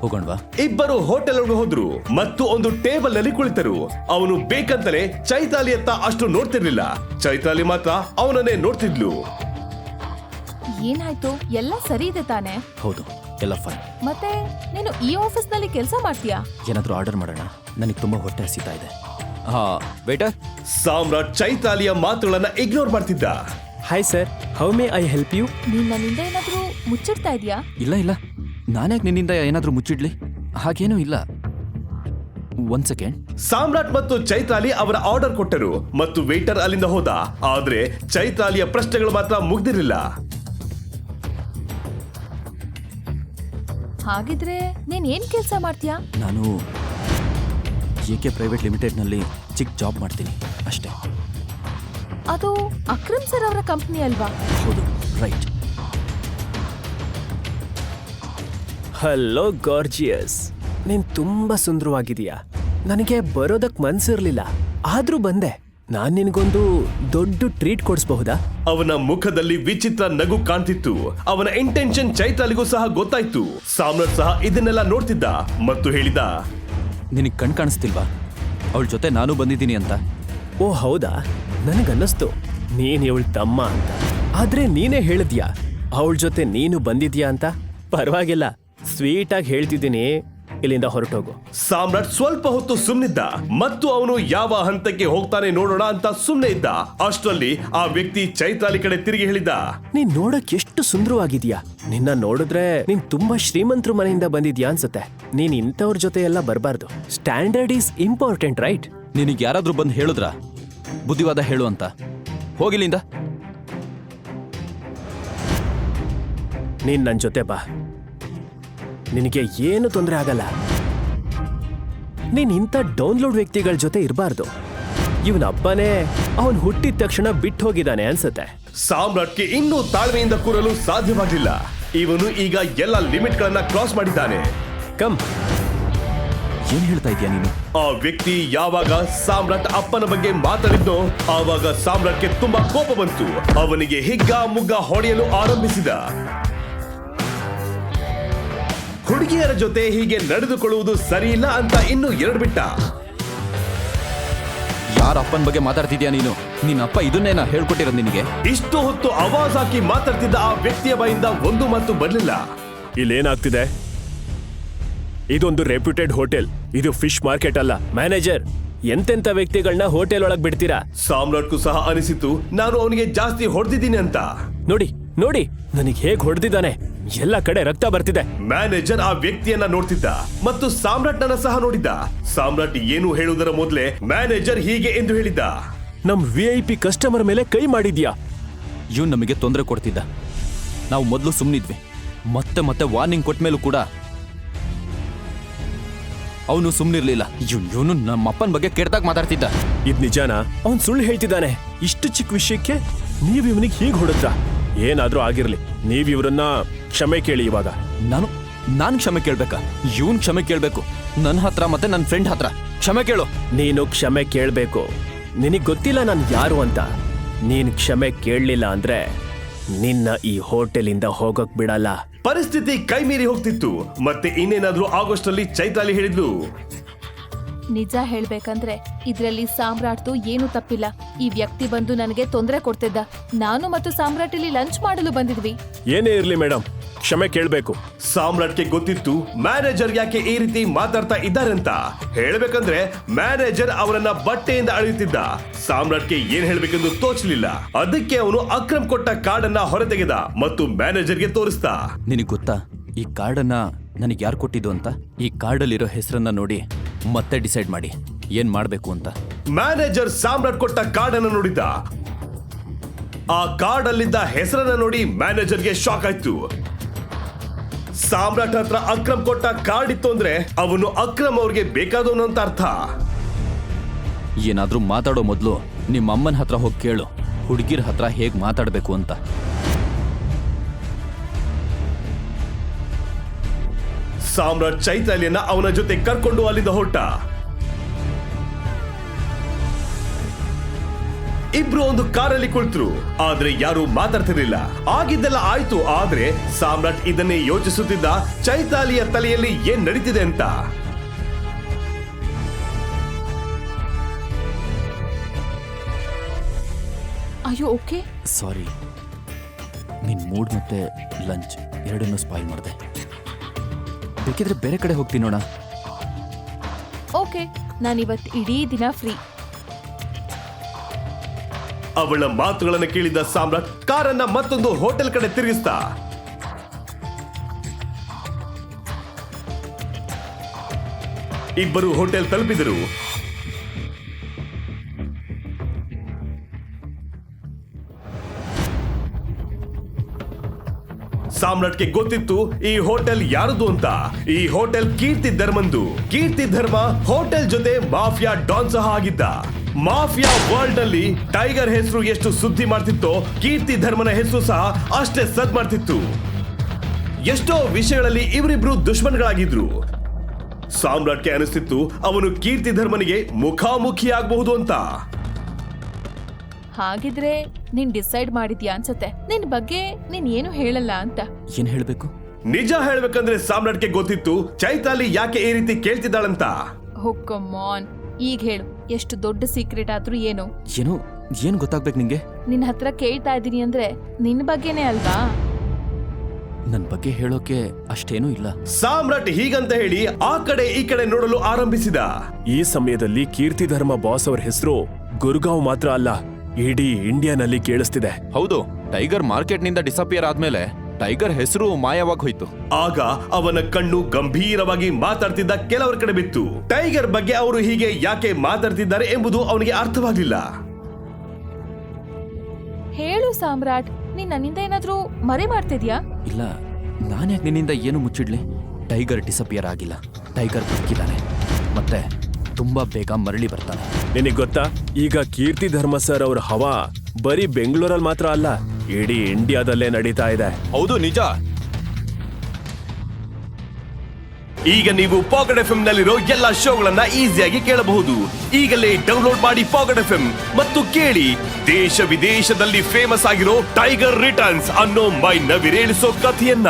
ಹೋಗೋಣವಾ? ಇಬ್ಬರು ಹೋಟೆಲ್ ಒಳಗೆ ಹೋದ್ರು ಮತ್ತು ಒಂದು ಟೇಬಲ್ ನಲ್ಲಿ ಕುಳಿತರು. ಅವನು ಬೇಕಂತಲೇ ಚೈತಾಲಿಯತ್ತ ಅಷ್ಟು ನೋಡ್ತಿರ್ಲಿಲ್ಲ. ಚೈತಾಲಿ ಮಾತ್ರ ಅವನನ್ನೇ ನೋಡ್ತಿದ್ಲು. ಏನಾಯ್ತು? ಎಲ್ಲ ಸರಿ ಇದೆ ತಾನೆ? ಹೌದು, ಎಲ್ಲ ಫೈನ್. ಮತ್ತೆ ನೀನು ಈ ಆಫೀಸ್ ನಲ್ಲಿ ಕೆಲಸ ಮಾಡ್ತೀಯಾ? ಏನಾದ್ರೂ ಆರ್ಡರ್ ಮಾಡೋಣ, ನನಗೆ ತುಂಬಾ ಹೊಟ್ಟೆ ಹಸಿತಾ ಇದೆ. ಹಾ ವೇಟರ್. ಸಾಮ್ರಾಟ್ ಚೈತಾಲಿಯ ಮಾತುಗಳನ್ನ ಇಗ್ನೋರ್ ಮಾಡ್ತಿದ್ದ. Hi sir, how may I help you? ನೀನ್ ನನ್ನಿಂದ ಏನಾದ್ರೂ ಮುಚ್ಚಿಡ್ತಾ ಇದೀಯಾ? ಇಲ್ಲ, ನಾನೇ ನಿನ್ನಿಂದ ಏನಾದ್ರೂ ಮುಚ್ಚಿಡ್ಲಿ? ಹಾಗೇನೂ ಇಲ್ಲ. 1 ಸೆಕೆಂಡ್. ಸಾಮ್ರಾಟ್ ಮತ್ತು ಚೈತಾಲಿ ಅವರ ಆರ್ಡರ್ ಕೊಟ್ಟರು ಮತ್ತು ವೇಟರ್ ಅಲ್ಲಿಂದ ಹೋದ. ಆದ್ರೆ ಚೈತಾಲಿಯ ಪ್ರಶ್ನೆಗಳು ಮಾತ್ರ ಮುಗ್ದಿರಲಿಲ್ಲ. ಹಾಗಿದ್ರೆ ನೀನ್ ಏನ್ ಕೆಲಸ ಮಾಡ್ತೀಯಾ? ನಾನು AK ಪ್ರೈವೇಟ್ ಲಿಮಿಟೆಡ್ನಲ್ಲಿ ಚಿಕ್ಕ ಜಾಬ್ ಮಾಡ್ತೀನಿ ಅಷ್ಟೇ. ಅದು ಅಕ್ರಮ್ ಸರ್ ಅವರ ಕಂಪ್ನಿ ಅಲ್ವಾ? ಹೌದು, ರೈಟ್. ಹಲೋ ಗಾರ್ಜಿಯಸ್, ನೀನ್ ತುಂಬಾ ಸುಂದರವಾಗಿದೀಯಾ. ನನಗೆ ಬರೋದಕ್ ಮನ್ಸಿರ್ಲಿಲ್ಲ, ಆದ್ರೂ ಬಂದೆ. ನಾನ್ ನಿನ್ಗೊಂದು ದೊಡ್ಡ ಟ್ರೀಟ್ ಕೊಡಿಸಬಹುದಾ? ಅವನ ಮುಖದಲ್ಲಿ ವಿಚಿತ್ರ ನಗು ಕಾಣ್ತಿತ್ತು. ಅವನ ಇಂಟೆನ್ಷನ್ ಚೈತಾಲಿಗೂ ಸಹ ಗೊತ್ತಾಯ್ತು. ಸಾಮ್ರಾಟ್ ಸಹ ಇದನ್ನೆಲ್ಲ ನೋಡ್ತಿದ್ದ ಮತ್ತು ಹೇಳಿದ, ನಿನಗೆ ಕಣ್ ಕಾಣಿಸ್ತಿಲ್ವಾ ಅವಳ ಜೊತೆ ನಾನು ಬಂದಿದ್ದೀನಿ ಅಂತ? ಓ ಹೌದಾ, ನನಗನ್ನಿಸ್ತು ನೀನ್ ಇವಳ ತಮ್ಮ ಅಂತ. ಆದ್ರೆ ನೀನೇ ಹೇಳಿದ್ಯಾ ಅವಳ ಜೊತೆ ನೀನು ಬಂದಿದ್ಯಾ ಅಂತ. ಪರವಾಗಿಲ್ಲ, ಸ್ವೀಟ್ ಆಗಿ ಹೇಳ್ತಿದ್ದೀನಿ, ಇಲ್ಲಿಂದ ಹೊರಟೋಗು. ಸಾಮ್ರಾಟ್ ಸ್ವಲ್ಪ ಹೊತ್ತು ಸುಮ್ನಿದ್ದ ಮತ್ತು ಅವನು ಯಾವ ಹಂತಕ್ಕೆ ಹೋಗ್ತಾನೆ ನೋಡೋಣ ಅಂತ ಸುಮ್ನೆ ಇದ್ದ. ಅಷ್ಟರಲ್ಲಿ ಆ ವ್ಯಕ್ತಿ ಚೈತಾಲಿ ಕಡೆ ತಿರುಗಿ ಹೇಳಿದ, ನೀನ್ ನೋಡಕ್ ಎಷ್ಟು ಸುಂದರವಾಗಿದ್ಯಾ. ನಿನ್ನ ನೋಡಿದ್ರೆ ನೀನ್ ತುಂಬಾ ಶ್ರೀಮಂತರ ಮನೆಯಿಂದ ಬಂದಿದ್ಯಾ ಅನ್ಸುತ್ತೆ. ನೀನ್ ಇಂಥವ್ರ ಜೊತೆ ಎಲ್ಲ ಬರಬಾರ್ದು. Standard is important, right? ನಿನಗೆ ಯಾರಾದ್ರೂ ಬಂದು ಹೇಳಿದ್ರಾ ಬುದ್ಧಿವಾದ ಹೇಳು ಅಂತ? ಹೋಗಿಲ್ಲಿಂದ. ನೀನ್ ನನ್ ಜೊತೆ ಬಾ, ನಿನಗೆ ಏನು ತೊಂದರೆ ಆಗಲ್ಲ. ನೀನ್ ಇಂಥ ಡೌನ್ಲೋಡ್ ವ್ಯಕ್ತಿಗಳ ಜೊತೆ ಇರಬಾರ್ದು. ಇವನ ಅಪ್ಪನೇ ಅವನ್ ಹುಟ್ಟಿದ ತಕ್ಷಣ ಬಿಟ್ಟು ಹೋಗಿದ್ದಾನೆ ಅನ್ಸುತ್ತೆ. ಸಾಮ್ರಾಟ್ಗೆ ಇನ್ನೂ ತಾಳ್ಮೆಯಿಂದ ಕೂರಲು ಸಾಧ್ಯವಾಗಿಲ್ಲ. ಇವನು ಈಗ ಎಲ್ಲ ಲಿಮಿಟ್ ಗಳನ್ನ ಕ್ರಾಸ್ ಮಾಡಿದ್ದಾನೆ. ಕಮ್. ಏನ್ ಹೇಳ್ತಾ ಇದೀಯ ನೀನು? ಆ ವ್ಯಕ್ತಿ ಯಾವಾಗ ಸಾಮ್ರಾಟ್ ಅಪ್ಪನ ಬಗ್ಗೆ ಮಾತಾಡಿದ್ನೋ ಆವಾಗ ಸಾಮ್ರಾಟ್ಗೆ ತುಂಬಾ ಕೋಪ ಬಂತು. ಅವನಿಗೆ ಹಿಗ್ಗ ಮುಗ್ಗ ಹೊಡೆಯಲು ಆರಂಭಿಸಿದ. ಹುಡುಗಿಯರ ಜೊತೆ ಹೀಗೆ ನಡೆದುಕೊಳ್ಳುವುದು ಸರಿಯಿಲ್ಲ ಅಂತ ಇನ್ನೂ 2 ಬಿಟ್ಟ. ಯಾರ ಅಪ್ಪನ ಬಗ್ಗೆ ಮಾತಾಡ್ತಿದ್ಯಾ ನೀನು? ನಿನ್ನ ಅಪ್ಪ ಇದನ್ನೇನ ಹೇಳ್ಕೊಟ್ಟಿರೋದು ನಿನಗೆ? ಇಷ್ಟು ಹೊತ್ತು ಆವಾಜ್ ಹಾಕಿ ಮಾತಾಡ್ತಿದ್ದ ಆ ವ್ಯಕ್ತಿಯ ಬಾಯಿಂದ ಒಂದು ಮಾತು ಬರ್ಲಿಲ್ಲ. ಇಲ್ಲೇನಾಗ್ತಿದೆ? ಇದೊಂದು ರೆಪ್ಯೂಟೆಡ್ ಹೋಟೆಲ್, ಇದು ಫಿಶ್ ಮಾರ್ಕೆಟ್ ಅಲ್ಲ. ಮ್ಯಾನೇಜರ್, ಎಂತೆಂತ ವ್ಯಕ್ತಿಗಳನ್ನ ಹೋಟೆಲ್ ಒಳಗ್ ಬಿಡ್ತೀರಾ? ಸಾಮ್ರಾಟ್ಗೂ ಸಹ ಅನಿಸಿತು ನಾನು ಅವನಿಗೆ ಜಾಸ್ತಿ ಹೊಡೆದಿದ್ದೀನಿ ಅಂತ. ನೋಡಿ ನೋಡಿ, ನನಗೆ ಹೇಗ್ ಹೊಡೆದಿದ್ದಾನೆ. ಎಲ್ಲ ಕಡೆ ರಕ್ತ ಬರ್ತಿದೆ. ಮ್ಯಾನೇಜರ್ ಆ ವ್ಯಕ್ತಿಯನ್ನ ನೋಡ್ತಿದ್ದ ಮತ್ತು ಸಾಮ್ರಾಟ್ನನ್ನ ಸಹ ನೋಡಿದ್ದ. ಸಾಮ್ರಾಟ್ ಏನು ಹೇಳುವುದರ ಮೊದಲೇ ಮ್ಯಾನೇಜರ್ ಹೀಗೆ ಎಂದು ಹೇಳಿದ್ದ, ನಮ್ VIP ಕಸ್ಟಮರ್ ಮೇಲೆ ಕೈ ಮಾಡಿದ್ಯಾ? ಇವನು ನಮಗೆ ತೊಂದರೆ ಕೊಡ್ತಿದ್ದ. ನಾವು ಮೊದಲು ಸುಮ್ಮನಿದ್ವಿ. ಮತ್ತೆ ವಾರ್ನಿಂಗ್ ಕೊಟ್ಟ ಮೇಲೂ ಕೂಡ ಅವನು ಸುಮ್ಮನಿರ್ಲಿಲ್ಲ. ಇವನು ನಮ್ಮ ಅಪ್ಪನ ಬಗ್ಗೆ ಕೆಟ್ಟದಾಗ ಮಾತಾಡ್ತಿದ್ದ. ಇದ್ ನಿಜಾನಾ? ಅವ್ನ್ ಸುಳ್ಳು ಹೇಳ್ತಿದ್ದಾನೆ. ಇಷ್ಟು ಚಿಕ್ಕ ವಿಷಯಕ್ಕೆ ನೀವ್ ಇವನಿಗೆ ಹೀಗೆ ಹೊಡೆದ್ರ? ಏನಾದ್ರೂ ಆಗಿರ್ಲಿ, ನೀವ್ ಇವ್ರನ್ನ ಕ್ಷಮೆ ಕೇಳಿ. ಇವಾಗ ನಾನು ಕ್ಷಮೆ ಕೇಳ್ಬೇಕಾ? ಇವನ್ ಕ್ಷಮೆ ಕೇಳ್ಬೇಕು. ನನ್ನ ಹತ್ರ ಮತ್ತೆ ನನ್ನ ಫ್ರೆಂಡ್ ಹತ್ರ ಕ್ಷಮೆ ಕೇಳು. ನೀನು ಕ್ಷಮೆ ಕೇಳ್ಬೇಕು. ನಿನಗ್ ಗೊತ್ತಿಲ್ಲ ನಾನು ಯಾರು ಅಂತ. ನೀನ್ ಕ್ಷಮೆ ಕೇಳಲಿಲ್ಲ ಅಂದ್ರೆ ನಿನ್ನ ಈ ಹೋಟೆಲಿಂದ ಹೋಗಕ್ ಬಿಡಲ್ಲ. ಪರಿಸ್ಥಿತಿ ಕೈ ಮೀರಿ ಹೋಗ್ತಿತ್ತು. ಮತ್ತೆ ಇನ್ನೇನಾದ್ರೂ ಆಗೋಷ್ಟರಲ್ಲಿ ಚೈತಾಲಿ ಹೇಳಿದ್ಲು, ನಿಜ ಹೇಳ್ಬೇಕಂದ್ರೆ ಇದ್ರಲ್ಲಿ ಸಾಮ್ರಾಟ್ದು ಏನು ತಪ್ಪಿಲ್ಲ. ಈ ವ್ಯಕ್ತಿ ಬಂದು ನನಗೆ ತೊಂದರೆ ಕೊಡ್ತಿದ್ದ. ನಾನು ಮತ್ತು ಸಾಮ್ರಾಟ್ ಇಲ್ಲಿ ಲಂಚ್ ಮಾಡಲು ಬಂದಿದ್ವಿ. ಏನೇ ಇರ್ಲಿ ಮೇಡಮ್, ಕ್ಷಮೆ ಕೇಳ್ಬೇಕು. ಸಾಮ್ರಾಟ್ಗೆ ಗೊತ್ತಿತ್ತು ಮ್ಯಾನೇಜರ್ ಯಾಕೆ ಈ ರೀತಿ ಮಾತಾಡ್ತಾ ಇದ್ದಾರೆ ಅಂತ. ಹೇಳ್ಬೇಕಂದ್ರೆ ಮ್ಯಾನೇಜರ್ ಅವರನ್ನ ಬಟ್ಟೆಯಿಂದ ಅಳೆಯುತ್ತಿದ್ದ. ಸಾಮ್ರಾಟ್ಗೆ ಏನ್ ಹೇಳ್ಬೇಕೆಂದು ತೋಚಲಿಲ್ಲ. ಅದಕ್ಕೆ ಅವನು ಅಕ್ರಮ್ ಕೊಟ್ಟ ಕಾರ್ಡ್ ಅನ್ನ ಹೊರತೆಗೆದ ಮತ್ತು ಮ್ಯಾನೇಜರ್ಗೆ ತೋರಿಸ್ದ. ನಿನಗೆ ಗೊತ್ತಾ ಈ ಕಾರ್ಡನ್ನ ನನಗೆ ಯಾರು ಕೊಟ್ಟಿದ್ದು ಅಂತ? ಈ ಕಾರ್ಡಲ್ಲಿರೋ ಹೆಸರನ್ನ ನೋಡಿ ಮತ್ತೆ ಡಿಸೈಡ್ ಮಾಡಿ ಏನ್ ಮಾಡ್ಬೇಕು ಅಂತ. ಮ್ಯಾನೇಜರ್ ಸಾಮ್ರಾಟ್ ಕೊಟ್ಟ ಕಾರ್ಡ್ ಅನ್ನು ನೋಡಿದ್ದ. ಆ ಕಾರ್ಡ್ ಅಲ್ಲಿದ್ದ ಹೆಸರನ್ನ ನೋಡಿ ಮ್ಯಾನೇಜರ್ಗೆ ಶಾಕ್ ಆಯ್ತು. ಸಾಮ್ರಾಟ್ ಹತ್ರ ಅಕ್ರಮ್ ಕೊಟ್ಟ ಕಾರ್ಡ್ ಇತ್ತು ಅಂದ್ರೆ ಅವನು ಅಕ್ರಮ್ ಅವ್ರಿಗೆ ಬೇಕಾದವನು ಅಂತ ಅರ್ಥ. ಏನಾದ್ರೂ ಮಾತಾಡೋ ಮೊದಲು ನಿಮ್ಮ ಅಮ್ಮನ ಹತ್ರ ಹೋಗಿ ಕೇಳು ಹುಡುಗಿರ ಹತ್ರ ಹೇಗ್ ಮಾತಾಡ್ಬೇಕು ಅಂತ. ಸಾಮ್ರಾಟ್ ಚೈತಾಲಿಯನ್ನ ಅವನ ಜೊತೆ ಕರ್ಕೊಂಡು ಅಲ್ಲಿಂದ ಹೊರಟ. ಇಬ್ರು ಒಂದು ಕಾರಲ್ಲಿ ಕುಳಿತರು, ಆದ್ರೆ ಯಾರು ಮಾತಾಡ್ತಿರ್ಲಿಲ್ಲ. ಆಗಿದ್ದೆಲ್ಲ ಆಯ್ತು, ಆದ್ರೆ ಸಾಮ್ರಾಟ್ ಇದನ್ನೇ ಯೋಚಿಸುತ್ತಿದ್ದ, ಚೈತಾಲಿಯ ತಲೆಯಲ್ಲಿ ಏನ್ ನಡೀತಿದೆ ಅಂತ. ಅಯ್ಯೋ ಓಕೆ. ಸಾರಿ, ನಿನ್ ಮೂಡ್ ಮತ್ತೆ ಲಂಚ್ ಎರಡನ್ನೂ ಸ್ಪಾಯ್ಲ್ ಮಾಡಿದೆ. ಬೇಕಿದ್ರೆ ಬೇರೆ ಕಡೆ ಹೋಗ್ತೀನಿ ನೋಡ. ಓಕೆ, ನಾನಿವತ್ತು ಇಡೀ ದಿನ ಫ್ರೀ. ಅವಳ ಮಾತುಗಳನ್ನು ಕೇಳಿದ ಸಾಮ್ರಾಟ್ ಕಾರನ್ನ ಮತ್ತೊಂದು ಹೋಟೆಲ್ ಕಡೆ ತಿರುಗಿಸ್ದ. ಇಬ್ಬರು ಹೋಟೆಲ್ ತಲುಪಿದರು. ಸಾಮ್ರಾಟ್ಗೆ ಗೊತ್ತಿತ್ತು ಈ ಹೋಟೆಲ್ ಯಾರದು ಅಂತ. ಈ ಹೋಟೆಲ್ ಕೀರ್ತಿ ಧರ್ಮಂದು. ಕೀರ್ತಿ ಧರ್ಮ ಹೋಟೆಲ್ ಜೊತೆ ಮಾಫಿಯಾ ಡಾನ್ ಸಹ ಆಗಿದ್ದ. ಮಾಫಿಯಾ ವರ್ಲ್ಡ್ ನಲ್ಲಿ ಟೈಗರ್ ಹೆಸರು ಎಷ್ಟು ಸುದ್ದಿ ಮಾಡ್ತಿತ್ತೋ, ಕೀರ್ತಿ ಧರ್ಮನ ಹೆಸರು ಸಹ ಅಷ್ಟೇ ಸದ್ ಮಾಡ್ತಿತ್ತು. ಎಷ್ಟೋ ವಿಷಯಗಳಲ್ಲಿ ಇವರಿಬ್ರು ದುಶ್ಮನ್ಗಳಾಗಿದ್ರು. ಸಾಮ್ರಾಟ್ಗೆ ಅನಿಸ್ತಿತ್ತು ಅವನು ಕೀರ್ತಿ ಧರ್ಮನಿಗೆ ಮುಖಾಮುಖಿ ಆಗಬಹುದು ಅಂತ. ಹಾಗಿದ್ರೆ ನೀನ್ ಡಿಸೈಡ್ ಮಾಡಿದ್ಯಾ ಅನ್ಸತ್ತೆ ನಿನ್ ಬಗ್ಗೆ ನೀನ್ ಏನು ಹೇಳಲ್ಲ ಅಂತ. ಏನ್ ಹೇಳ್ಬೇಕು? ನಿಜ ಹೇಳ್ಬೇಕಂದ್ರೆ ಸಾಮ್ರಾಟ್ಗೆ ಗೊತ್ತಿತ್ತು ಚೈತಾಲಿ ಯಾಕೆ ಈ ರೀತಿ ಕೇಳ್ತಿದ್ದಾಳಂತ. ಕಮಾನ್, ಈಗ ಹೇಳು, ಎಷ್ಟು ದೊಡ್ಡ ಸೀಕ್ರೆಟ್ ಆದ್ರೂ ಏನು? ಏನ್ ಗೊತ್ತಾಗ್ಬೇಕು ನಿಂಗೆ? ನಿನ್ ಹತ್ರ ಕೇಳ್ತಾ ಇದೀನಿ ಅಂದ್ರೆ ನಿನ್ ಬಗ್ಗೆನೇ ಅಲ್ವಾ? ನನ್ ಬಗ್ಗೆ ಹೇಳೋಕೆ ಅಷ್ಟೇನೂ ಇಲ್ಲ. ಸಾಮ್ರಾಟ್ ಹೀಗಂತ ಹೇಳಿ ಆ ಕಡೆ ಈ ಕಡೆ ನೋಡಲು ಆರಂಭಿಸಿದ. ಈ ಸಮಯದಲ್ಲಿ ಕೀರ್ತಿ ಧರ್ಮ ಬಾಸ್ ಅವರ ಹೆಸರು ಗುರ್ಗಾಂವ್ ಮಾತ್ರ ಅಲ್ಲ, ಇಡೀ ಇಂಡಿಯಾನಲ್ಲಿ ಕೇಳಿಸ್ತಿದೆ. ಹೌದು, ಟೈಗರ್ ಮಾರ್ಕೆಟ್ನಿಂದ ಡಿಸಪಿಯರ್ ಆದ್ಮೇಲೆ ಟೈಗರ್ ಹೆಸರು ಮಾಯವಾಗಿ ಹೋಯ್ತು. ಆಗ ಅವನ ಕಣ್ಣು ಗಂಭೀರವಾಗಿ ಮಾತಾಡ್ತಿದ್ದ ಕೆಲವರ ಕಡೆ ಬಿತ್ತು. ಟೈಗರ್ ಬಗ್ಗೆ ಅವರು ಹೀಗೆ ಯಾಕೆ ಮಾತಾಡ್ತಿದ್ದಾರೆ ಎಂಬುದು ಅವನಿಗೆ ಅರ್ಥವಾಗಲಿಲ್ಲ. ಹೇಳು ಸಾಮ್ರಾಟ್, ನೀನ್ ನನ್ನಿಂದ ಏನಾದ್ರೂ ಮರೆ ಮಾಡ್ತಿದ್ಯಾ? ಇಲ್ಲ, ನಾನ್ಯಾಕೆ ನಿನ್ನಿಂದ ಏನು ಮುಚ್ಚಿಡ್ಲಿ? ಟೈಗರ್ ಡಿಸಪಿಯರ್ ಆಗಿಲ್ಲ, ಟೈಗರ್ ಬದುಕಿದ್ದಾನೆ, ಮತ್ತೆ ತುಂಬಾ ಬೇಗ ಮರಳಿ ಬರ್ತಾನೆ. ನಿನಗ್ ಗೊತ್ತಾ, ಈಗ ಕೀರ್ತಿ ಧರ್ಮ ಸರ್ ಅವ್ರ ಹವಾ ಬರೀ ಬೆಂಗಳೂರಲ್ಲಿ ಮಾತ್ರ ಅಲ್ಲ, ಇಡೀ ಇಂಡಿಯಾದಲ್ಲೇ ನಡೀತಾ ಇದೆ. ಹೌದು, ನಿಜ. ಈಗ ನೀವು ಪಾಕೆಟ್ ಎಫ್ಎಂ ನಲ್ಲಿರೋ ಎಲ್ಲಾ ಶೋಗಳನ್ನ ಈಸಿಯಾಗಿ ಕೇಳಬಹುದು. ಈಗಲೇ ಡೌನ್ಲೋಡ್ ಮಾಡಿ ಪಾಕೆಟ್ ಎಫ್ಎಂ ಮತ್ತು ಕೇಳಿ ದೇಶ ವಿದೇಶದಲ್ಲಿ ಫೇಮಸ್ ಆಗಿರೋ ಟೈಗರ್ ರಿಟರ್ನ್ಸ್ ಅನ್ನೋ ಮೈ ನವಿರೇಳಿಸೋ ಕಥೆಯನ್ನ.